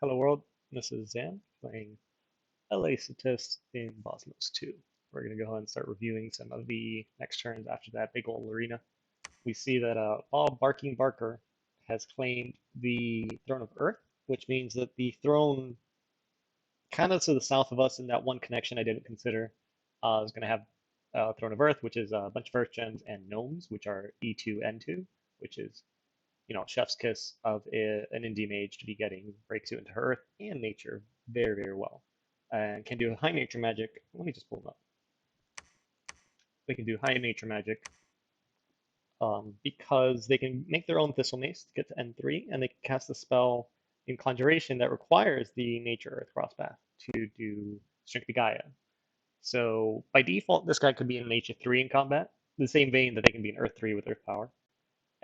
Hello world, this is Zan playing LA Statist in Bozmos 2. We're going to go ahead and start reviewing some of the next turns after that big old arena. We see that Bob Barking Barker has claimed the Throne of Earth, which means that the throne kind of to the south of us in that one connection I didn't consider is going to have Throne of Earth, which is a bunch of Earth gems, and gnomes, which are E2, N2, which is chef's kiss of an indie mage to be getting breaks you into earth and nature very, very well. And can do high nature magic. Let me just pull them up. They can do high nature magic because they can make their own Thistle Mace to get to N3, and they can cast a spell in Conjuration that requires the Nature Earth Crosspath to do Strength of Gaia. So by default, this guy could be in Nature 3 in combat, the same vein that they can be in Earth 3 with Earth Power.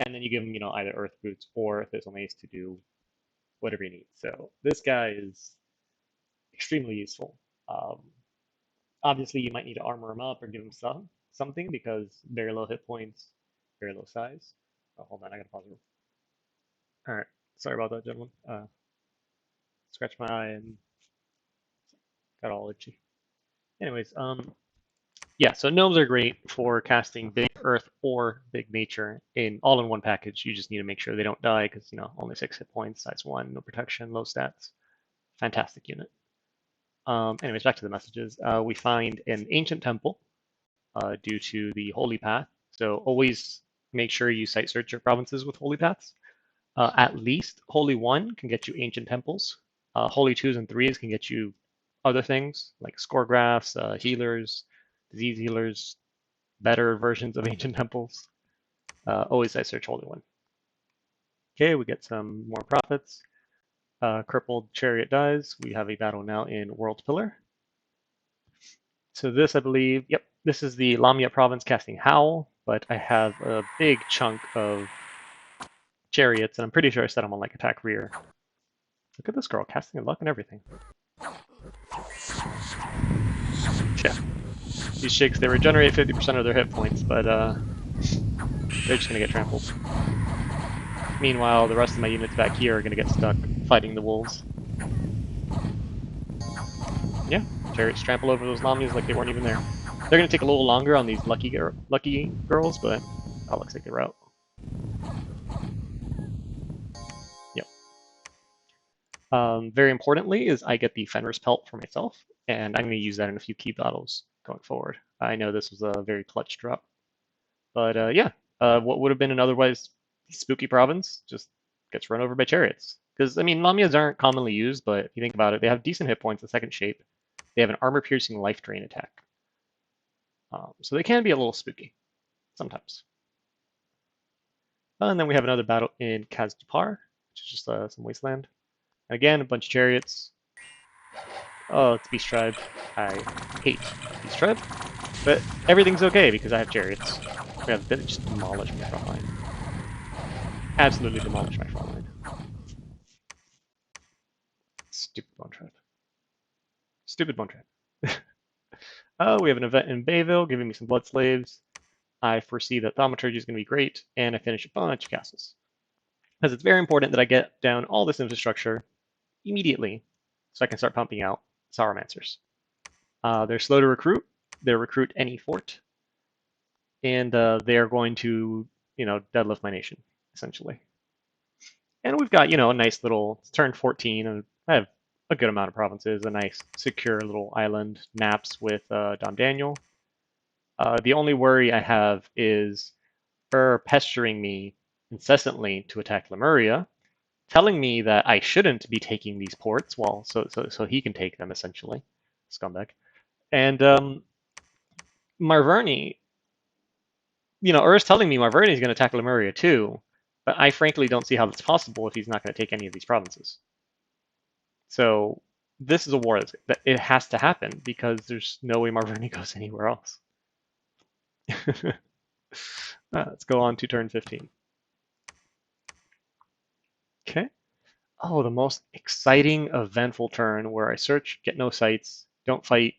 And then you give him, either Earth Boots or Thistle Mace to do whatever you need. So this guy is extremely useful. Um, Obviously, you might need to armor him up or give him something because very low hit points, very low size. Oh, hold on, I gotta pause it. All right, sorry about that, gentlemen. Scratched my eye and got all itchy. Anyways, yeah, so gnomes are great for casting big earth or big nature in all in one package. You just need to make sure they don't die because only 6 hit points, size 1, no protection, low stats. Fantastic unit. Anyways, back to the messages. We find an ancient temple due to the holy path. So always make sure you site search your provinces with holy paths. At least Holy 1 can get you ancient temples. Holy 2s and 3s can get you other things like score graphs, healers, disease healers, better versions of ancient temples. Always site search Holy 1. Okay, we get some more profits. Crippled chariot dies. We have a battle now in World Pillar. So this, I believe, yep, this is the Lamia province casting Howl, but I have a big chunk of chariots, and I'm pretty sure I set them on like attack rear. Look at this girl casting luck and everything. Yeah, these shakes, they regenerate 50% of their hit points, but they're just gonna get trampled. Meanwhile, the rest of my units back here are gonna get stuck fighting the wolves. Yeah, chariots trample over those Lamias like they weren't even there. They're gonna take a little longer on these lucky girls, but that looks like they're out. Yep. Very importantly is I get the Fenris Pelt for myself, and I'm going to use that in a few key battles going forward. I know this was a very clutch drop, but yeah, what would have been an otherwise spooky province just gets run over by chariots. Because, I mean, Lamias aren't commonly used, but if you think about it, they have decent hit points in second shape. They have an armor-piercing life drain attack. So they can be a little spooky sometimes. And then we have another battle in Kazdupar, which is just some wasteland. Again, a bunch of chariots. Oh, it's Beast Tribe. I hate Beast Tribe. But everything's okay because I have chariots. We have just demolished my front line. Absolutely demolished my front line. Stupid Bone Tribe. Stupid Bone Tribe. Oh, we have an event in Bayville giving me some Blood Slaves. I foresee that Thaumaturgy is going to be great, and I finish a bunch of castles. Because it's very important that I get down all this infrastructure immediately so I can start pumping out Sauromancers. They're slow to recruit. They recruit any fort, and they are going to, deadlift my nation essentially. And we've got, a nice little turn 14, and I have a good amount of provinces, a nice secure little island, Naps with Dom Daniel. The only worry I have is her pestering me incessantly to attack Lemuria, telling me that I shouldn't be taking these ports, well, so he can take them essentially, scumbag. And Marverni, Ur's telling me Marverni is going to attack Lemuria too, but I frankly don't see how that's possible if he's not going to take any of these provinces. So this is a war that it has to happen because there's no way Marverni goes anywhere else. Let's go on to turn 15. Okay. Oh, the most exciting, eventful turn where I search, get no sights, don't fight,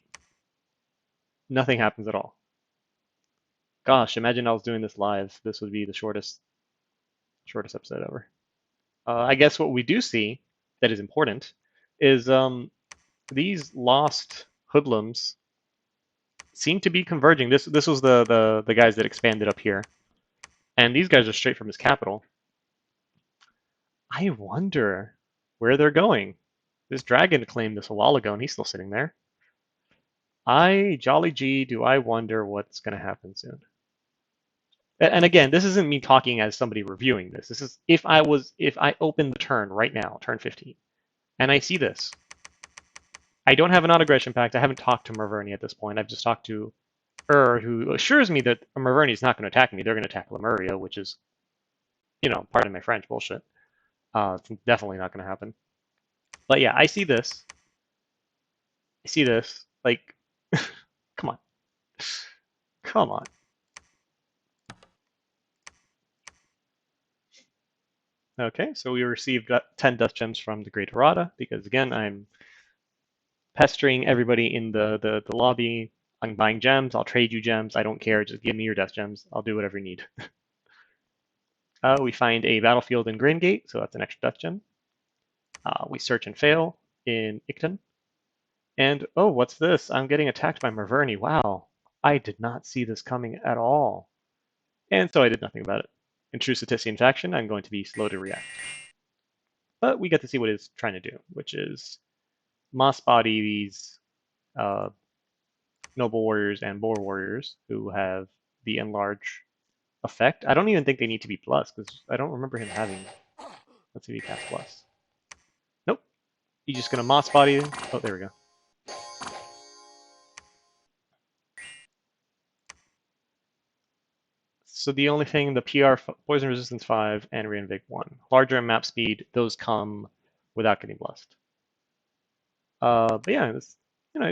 nothing happens at all. Gosh, imagine I was doing this live. This would be the shortest episode ever. I guess what we do see that is important is these lost hoodlums seem to be converging. This was the guys that expanded up here, and these guys are straight from his capital. I wonder where they're going. This dragon claimed this a while ago, and he's still sitting there. Jolly G, do I wonder what's going to happen soon? And again, this isn't me talking as somebody reviewing this. This is if I open the turn right now, turn 15, and I see this. I don't have an auto-aggression pact. I haven't talked to Marverni at this point. I've just talked to who assures me that Marverni is not going to attack me. They're going to attack Lemuria, which is, pardon my French, bullshit. It's definitely not going to happen. But yeah, I see this. Like, come on. Come on. Okay, so we received 10 Death Gems from the Great Errata, because again, I'm pestering everybody in the lobby. I'm buying gems. I'll trade you gems. I don't care. Just give me your Death Gems. I'll do whatever you need. We find a battlefield in Graingate, so that's an extra Death Gem. We search and fail in Icton. And, oh, what's this? I'm getting attacked by Marverni. Wow. I did not see this coming at all. And so I did nothing about it. In true Cetician faction, I'm going to be slow to react. But we get to see what it's trying to do, which is moss body these noble warriors and boar warriors who have the enlarge effect. I don't even think they need to be plus, because I don't remember him having... Let's see if he casts plus. Nope. He's just going to moss body them. Oh, there we go. So the only thing, the PR, Poison Resistance 5, and Reinvig 1. Larger map speed, those come without getting blessed. But yeah, he's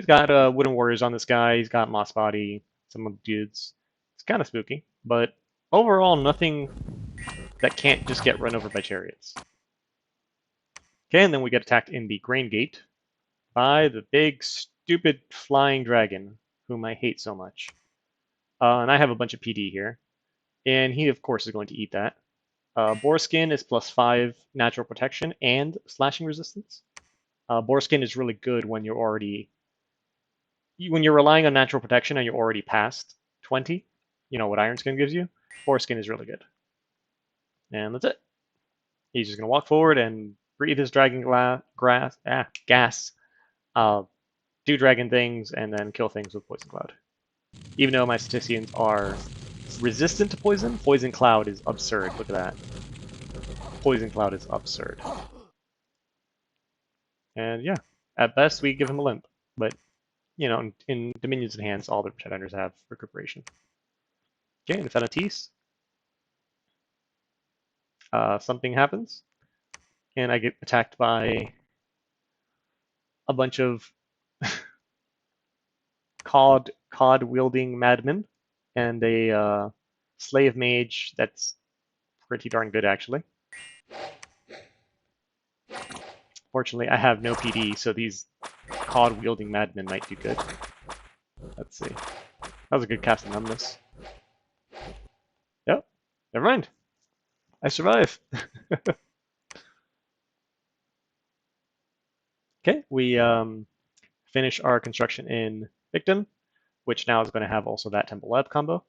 got Wooden Warriors on this guy. He's got Moss Body, some of the dudes. It's kind of spooky, but overall, nothing that can't just get run over by chariots. Okay, and then we get attacked in the Grain Gate by the big, stupid flying dragon, whom I hate so much. And I have a bunch of PD here. And he, of course, is going to eat that. Boarskin is +5 natural protection and slashing resistance. Boarskin is really good when you're relying on natural protection and you're already past 20. You know what Iron Skin gives you? Boarskin is really good. And that's it. He's just going to walk forward and breathe his dragon gas, do dragon things, and then kill things with Poison Cloud. Even though my Statisticians are resistant to poison, Poison Cloud is absurd. Look at that. Poison Cloud is absurd. And yeah, at best we give him a limp. But, in Dominions Enhanced, all the Pretenders have recuperation. Okay, in Fanatis, something happens, and I get attacked by a bunch of cod-wielding madmen and a slave mage that's pretty darn good, actually. Fortunately, I have no PD, so these cod-wielding madmen might do good. Let's see. That was a good cast of Numbness. Yep, never mind. I survive. Okay, we finish our construction in Victim, which now is going to have also that Temple Lab combo.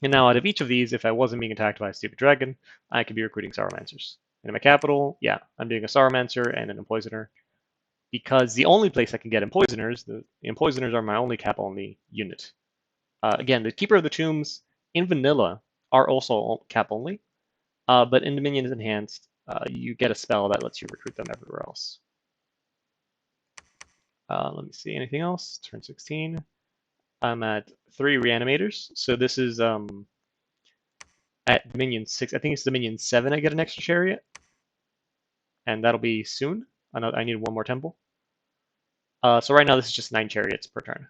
And now out of each of these, if I wasn't being attacked by a stupid dragon, I could be recruiting Sauromancers. And in my capital, yeah, I'm doing a Sauromancer and an Empoisoner. Because the only place I can get Empoisoners, the Empoisoners are my only cap-only unit. Again, the Keeper of the Tombs in vanilla are also cap-only. But in Dominions Enhanced, you get a spell that lets you recruit them everywhere else. Let me see, anything else? Turn 16. I'm at 3 Reanimators. So this is at Dominion 6. I think it's Dominion 7 I get an extra chariot. And that'll be soon. I need one more temple. So right now this is just 9 chariots per turn.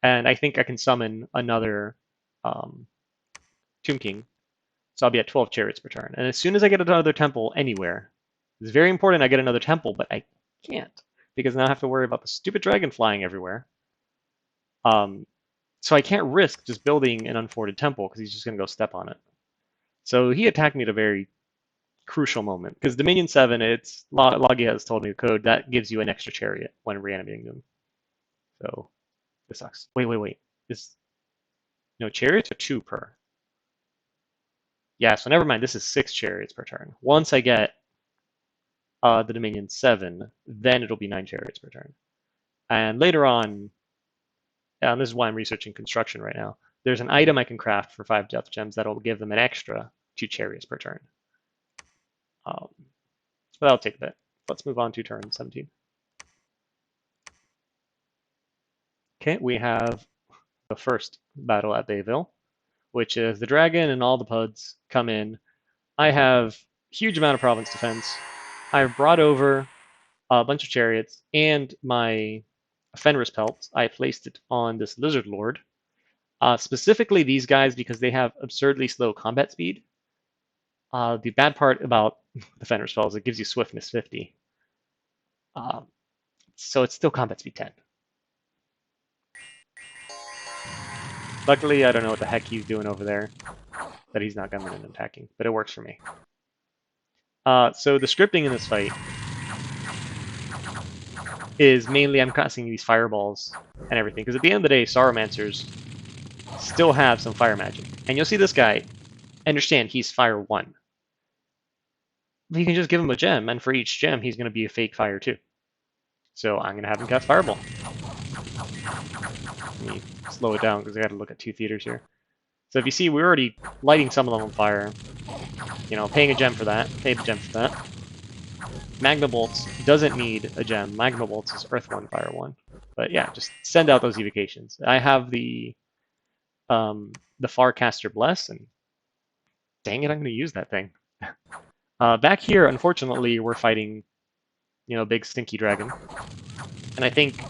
And I think I can summon another Tomb King. So I'll be at 12 chariots per turn. And as soon as I get another temple anywhere, it's very important I get another temple, but I can't. Because now I have to worry about the stupid dragon flying everywhere. So I can't risk just building an unforted temple because he's just going to go step on it. So he attacked me at a very crucial moment because Dominion 7, it's Logi has told me the code that gives you an extra chariot when reanimating them. So this sucks. Wait. This no chariots are 2 per. Yeah, so never mind. This is 6 chariots per turn. Once I get the Dominion 7, then it'll be 9 chariots per turn. And later on, and this is why I'm researching construction right now, there's an item I can craft for 5 death gems that'll give them an extra 2 chariots per turn. But that'll take a bit. Let's move on to turn 17. Okay, we have the first battle at Bayville, which is the dragon and all the puds come in. I have huge amount of province defense. I've brought over a bunch of chariots and my Fenris pelt. I placed it on this lizard lord. Specifically these guys because they have absurdly slow combat speed. The bad part about the Fenris pelt is it gives you swiftness 50. So it's still combat speed 10. Luckily, I don't know what the heck he's doing over there, that he's not coming in and attacking, but it works for me. So the scripting in this fight is mainly I'm casting these fireballs and everything, because at the end of the day, Sauromancers still have some fire magic. And you'll see this guy, understand he's fire 1. You can just give him a gem, and for each gem, he's going to be a fake fire 2. So I'm going to have him cast fireball. Let me slow it down because I got to look at 2 theaters here. So if you see, we're already lighting some of them on fire. You know, paying a gem for that. Paid a gem for that. Magma Bolts doesn't need a gem. Magma Bolts is Earth 1, Fire 1. But yeah, just send out those evocations. I have the Farcaster Bless, and dang it, I'm going to use that thing. Back here, unfortunately, we're fighting, you know, big stinky dragon. And I think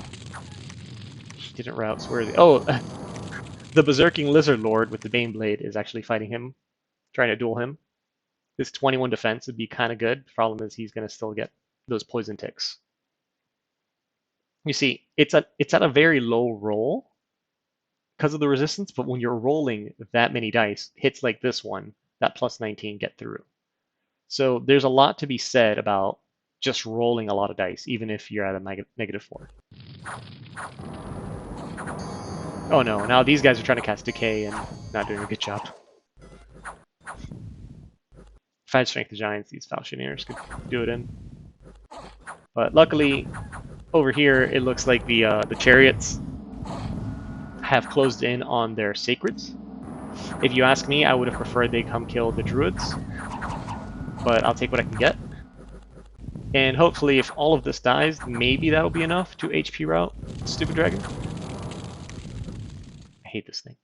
he didn't route. Where is he? Oh, the Berserking Lizard Lord with the Bane Blade is actually fighting him, trying to duel him. This 21 defense would be kind of good. The problem is he's going to still get those poison ticks. You see, it's at a very low roll because of the resistance, but when you're rolling that many dice, hits like this one, that plus 19 get through. So there's a lot to be said about just rolling a lot of dice, even if you're at a -4. Oh no, now these guys are trying to cast Decay and not doing a good job. If I had Strength of Giants, these Falchineers could do it in. But luckily, over here, it looks like the chariots have closed in on their sacreds. If you ask me, I would have preferred they come kill the druids, but I'll take what I can get. And hopefully, if all of this dies, maybe that'll be enough to HP route Stupid Dragon. I hate this thing.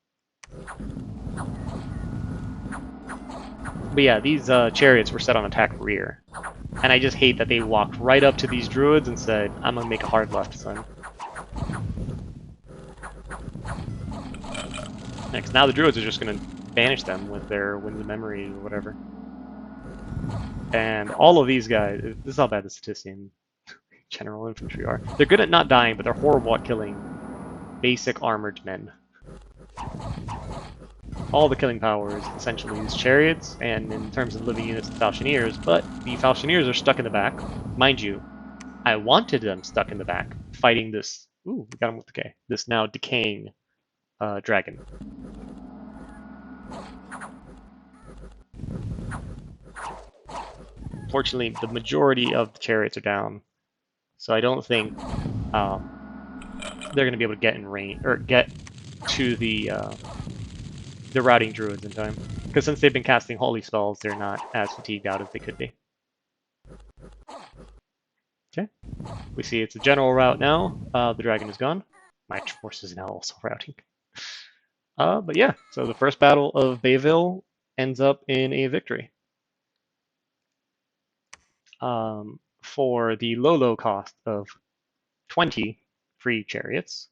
But yeah, these chariots were set on attack rear. And I just hate that they walked right up to these druids and said, I'm gonna make a hard left, son. Next, now the druids are just gonna banish them with their Winds of Memory or whatever. And all of these guys, this is how bad the Statistician general infantry are. They're good at not dying, but they're horrible at killing basic armored men. All the killing power is essentially these chariots, and in terms of living units, the Falchineers, but the Falchineers are stuck in the back. Mind you, I wanted them stuck in the back, fighting this, ooh, we got him with decay, this now decaying dragon. Fortunately, the majority of the chariots are down, so I don't think they're going to be able to get in range, or get to the routing druids in time. Because since they've been casting holy spells, they're not as fatigued out as they could be. Okay, we see it's a general route now. The dragon is gone. My force is now also routing. But yeah, so the first battle of Bayville ends up in a victory. For the low cost of 20 free chariots,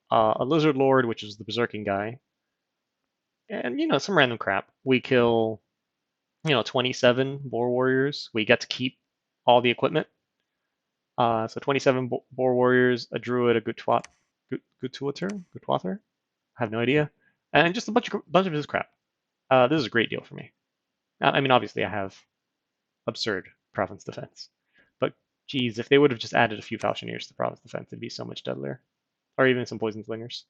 a lizard lord, which is the berserking guy, and you know, some random crap. We kill, you know, 27 boar warriors. We get to keep all the equipment. So 27 boar warriors, a druid, a Gutwather. I have no idea, and just a bunch of this crap. This is a great deal for me. I mean, obviously, I have absurd province defense. But geez, if they would have just added a few Falchineers to province defense, it'd be so much deadlier. Or even some poison slingers.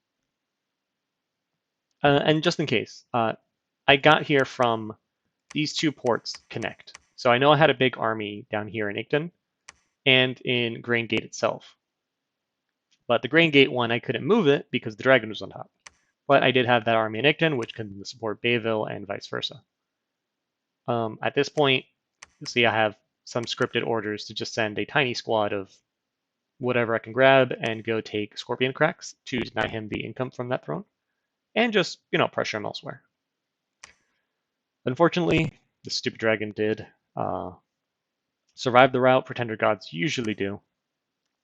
And just in case, I got here from these two ports connect. So I know I had a big army down here in Igden and in Grain Gate itself. But the Grain Gate one, I couldn't move it because the dragon was on top. But I did have that army in Igden, which can support Bayville and vice versa. At this point, you see I have some scripted orders to just send a tiny squad of whatever I can grab and go take Scorpion Cracks to deny him the income from that throne, and just, pressure him elsewhere. Unfortunately, the stupid dragon did survive the route. Pretender gods usually do.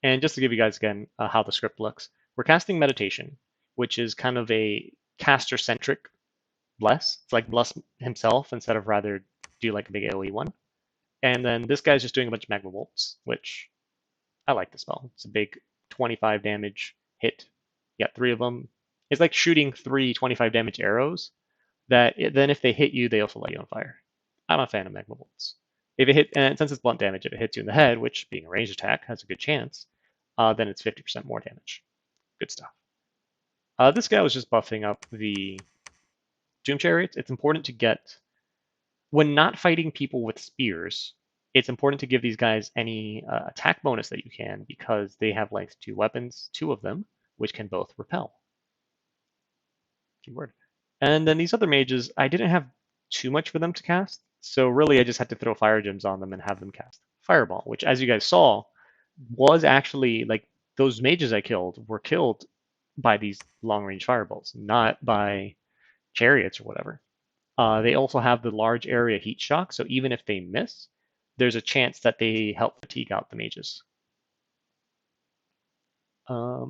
And just to give you guys again how the script looks, we're casting Meditation, which is kind of a caster-centric Bless. It's like Bless himself instead of rather do like a big AoE one. And then this guy's just doing a bunch of Magma Bolts, which I like the spell. It's a big 25 damage hit. You got 3 of them. It's like shooting 3 25 damage arrows that then if they hit you, they also light you on fire. I'm a fan of Magma Bolts. If it hit, and since it's blunt damage, if it hits you in the head, which being a ranged attack has a good chance, then it's 50% more damage. Good stuff. This guy was just buffing up the Doom Chariots. It's important to get, when not fighting people with spears, it's important to give these guys any attack bonus that you can because they have length 2 weapons, 2 of them, which can both repel. Keyword. And then these other mages, I didn't have too much for them to cast, so really I just had to throw fire gems on them and have them cast Fireball, which as you guys saw, was actually, like, those mages I killed were killed by these long-range fireballs, not by chariots or whatever. They also have the large area heat shock, so even if they miss, there's a chance that they help fatigue out the mages. I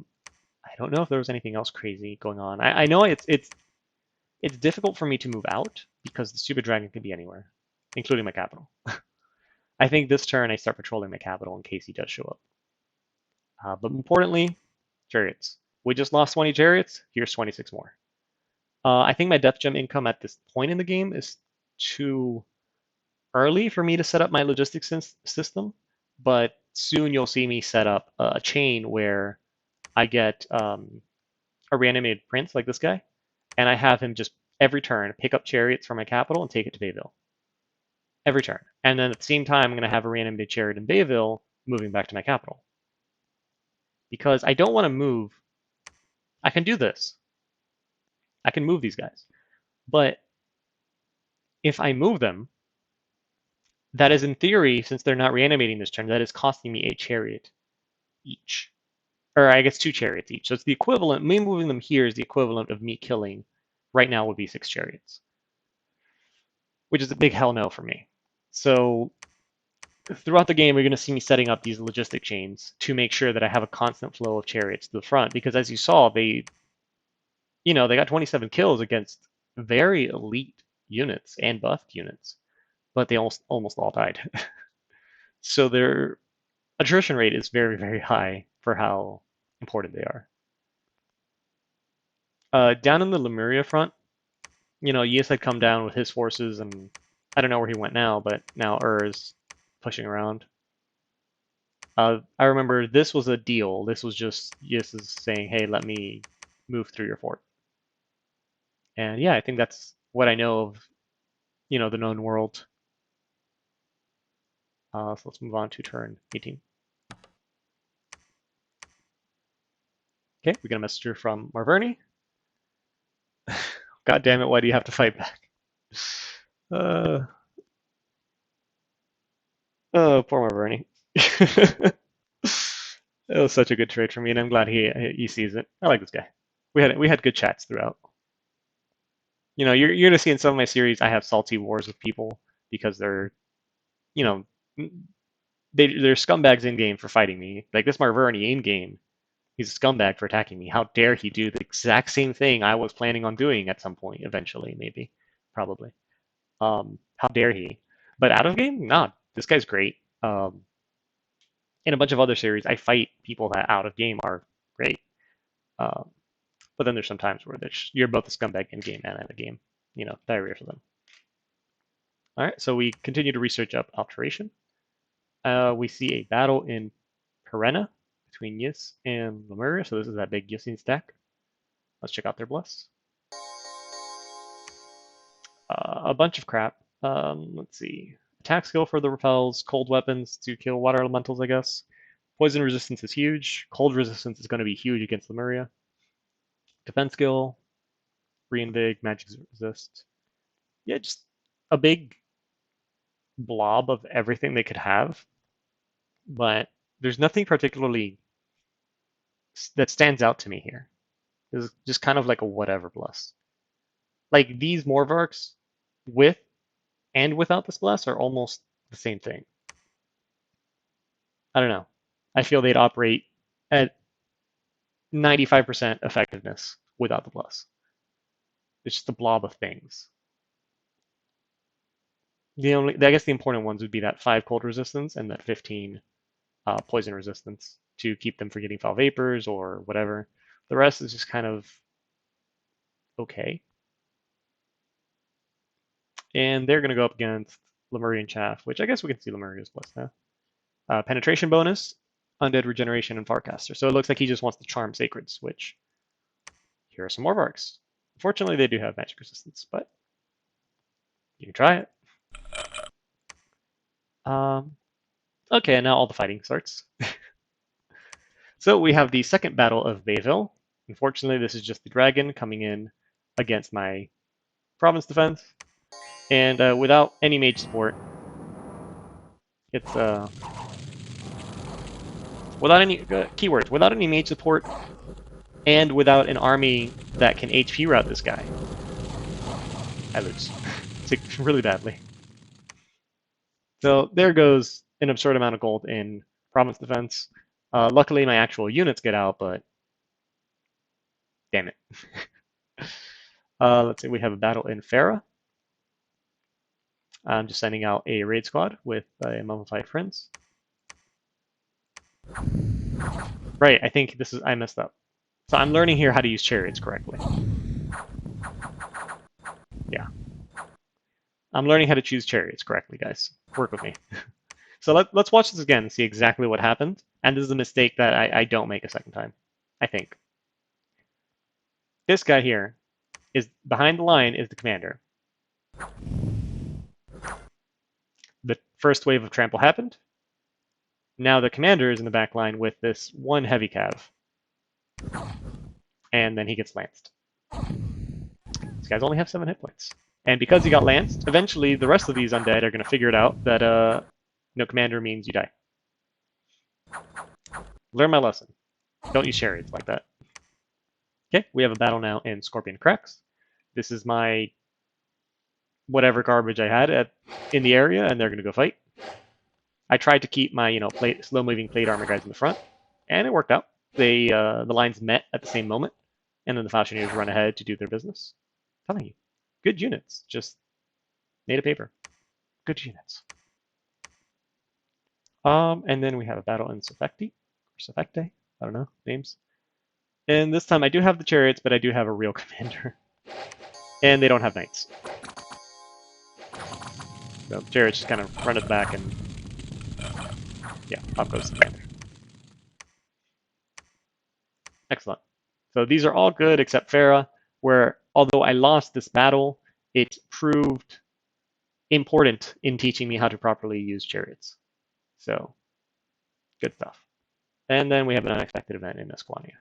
don't know if there was anything else crazy going on. I know it's difficult for me to move out because the stupid dragon can be anywhere, including my capital. I think this turn I start patrolling my capital in case he does show up. But importantly, chariots. We just lost 20 chariots. Here's 26 more. I think my death gem income at this point in the game is too early for me to set up my logistics system, but soon you'll see me set up a chain where I get a reanimated prince like this guy, and I have him just every turn pick up chariots from my capital and take it to Bayville. Every turn. And then at the same time, I'm going to have a reanimated chariot in Bayville moving back to my capital. Because I don't want to move. I can do this. I can move these guys. But if I move them, that is in theory, since they're not reanimating this turn, that is costing me a chariot each. Or I guess 2 chariots each. So it's the equivalent, me moving them here is the equivalent of me killing, right now would be 6 chariots. Which is a big hell no for me. So throughout the game, you're going to see me setting up these logistic chains to make sure that I have a constant flow of chariots to the front. Because as you saw, they got 27 kills against very elite units and buffed units, but they almost all died. So their attrition rate is very, very high for how important they are. Down in the Lemuria front, Yus had come down with his forces, and I don't know where he went now, but now is pushing around. I remember this was a deal. This was just Yus is saying, hey, let me move through your fort. And yeah, I think that's what I know of, the known world. So let's move on to turn 18. Okay, we got a messenger from Marverni. God damn it, why do you have to fight back? Oh, poor Marverni. It was such a good trade for me, and I'm glad he sees it. I like this guy. We had good chats throughout. You're gonna see in some of my series I have salty wars with people because they're, they're scumbags in game for fighting me. Like this Marverni in game, he's a scumbag for attacking me. How dare he do the exact same thing I was planning on doing at some point, eventually, maybe, probably. How dare he? But out of game, nah, this guy's great. In a bunch of other series, I fight people that out of game are great. But then there's some times where you're both a scumbag in game and out of game. Diarrhea for them. All right, so we continue to research up alteration. We see a battle in Perenna between Yis and Lemuria. So this is that big Yisine stack. Let's check out their bless. A bunch of crap. Let's see. Attack skill for the repels, cold weapons to kill water elementals, I guess. Poison resistance is huge. Cold resistance is going to be huge against Lemuria. Defense skill, reinvig, magic resist. Yeah, just a big blob of everything they could have. But there's nothing particularly that stands out to me here. It's just kind of like a whatever bless. Like these Morvarks with and without this bless are almost the same thing. I don't know. I feel they'd operate at 95% effectiveness without the bless. It's just a blob of things. I guess the important ones would be that 5 cold resistance and that 15 poison resistance to keep them from getting foul vapors or whatever. The rest is just kind of okay. And they're going to go up against Lemurian Chaff, which I guess we can see Lemuria's bless now. Penetration bonus, Undead Regeneration, and Farcaster. So it looks like he just wants to charm Sacreds, which here are some more Varks. Unfortunately, they do have magic resistance, but you can try it. Okay, and now all the fighting starts. So we have the second battle of Bayville. Unfortunately, this is just the dragon coming in against my province defense. And without any mage support, it's without any keywords, without any mage support, and without an army that can HP route this guy, I lose really badly. So there goes an absurd amount of gold in province defense. Luckily, my actual units get out, but damn it. Let's see, we have a battle in Farah. I'm just sending out a raid squad with mummified friends. Right, I think I messed up. So I'm learning here how to use chariots correctly. Yeah. I'm learning how to choose chariots correctly, guys. Work with me. So let's watch this again and see exactly what happened. And this is a mistake that I don't make a second time, I think. This guy here is behind the line is the commander. The first wave of trample happened. Now the commander is in the back line with this one heavy cav. And then he gets lanced. These guys only have 7 hit points. And because he got lanced, eventually the rest of these undead are going to figure it out that no commander means you die. Learn my lesson. Don't use chariots like that. Okay, we have a battle now in Scorpion Cracks. This is my whatever garbage I had in the area, and they're going to go fight. I tried to keep my slow-moving plate armor guys in the front, and it worked out. The lines met at the same moment, and then the Falchineers run ahead to do their business. I'm telling you, good units, just made of paper. Good units. And then we have a battle in Sefecti, or Sefecte, I don't know, names. And this time I do have the chariots, but I do have a real commander. And they don't have knights. So the chariots just kind of run at the back and yeah, up goes the commander. Excellent. So these are all good except Farah, where although I lost this battle, it proved important in teaching me how to properly use chariots. So, good stuff. And then we have an unexpected event in Esquania.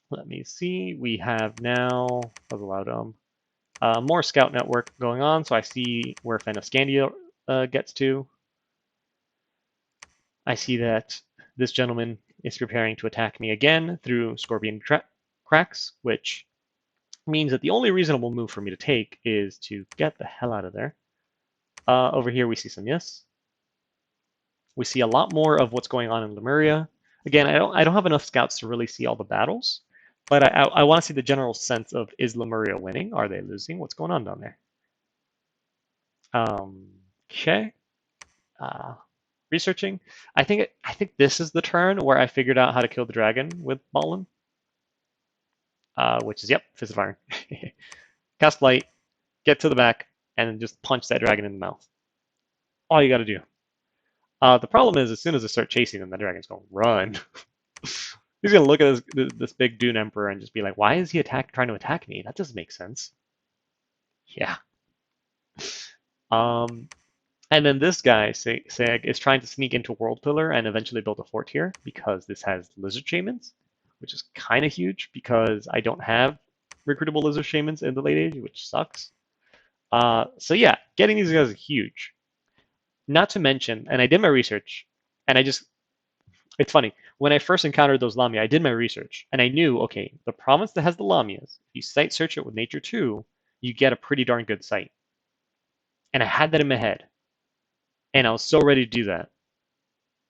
Let me see. We have now more scout network going on, so I see where Fenascandia gets to. I see that this gentleman is preparing to attack me again through Scorpion Cracks, which means that the only reasonable move for me to take is to get the hell out of there. Over here we see some Yes. We see a lot more of what's going on in Lemuria. Again, I don't have enough scouts to really see all the battles, but I want to see the general sense of, is Lemuria winning? Are they losing? What's going on down there? Okay. Researching. I think this is the turn where I figured out how to kill the dragon with Ballin. Which is, yep, Fist of Iron. Cast Light, get to the back, and then just punch that dragon in the mouth. All you got to do. The problem is, as soon as I start chasing him, the dragon's going to run. He's going to look at this big Dune Emperor and just be like, why is he trying to attack me? That doesn't make sense. Yeah. Um, and then this guy, Seg, is trying to sneak into World Pillar and eventually build a fort here because this has lizard shamans, which is kind of huge because I don't have recruitable lizard shamans in the late age, which sucks. So yeah, getting these guys is huge. Not to mention, and I did my research, and it's funny. When I first encountered those Lamia, I did my research, and I knew, okay, the province that has the Lamias, if you site search it with Nature 2, you get a pretty darn good site. And I had that in my head, and I was so ready to do that.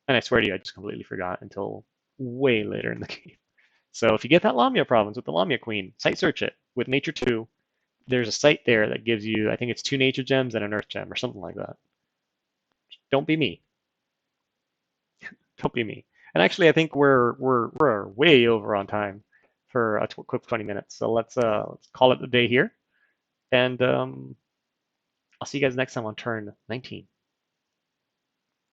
And I swear to you, I just completely forgot until way later in the game. So if you get that Lamia province with the Lamia Queen, site search it with Nature 2. There's a site there that gives you, I think it's 2 Nature Gems and an Earth Gem or something like that. Don't be me. Don't be me. And actually, I think we're way over on time for a quick 20 minutes. So let's call it the day here, and I'll see you guys next time on turn 19.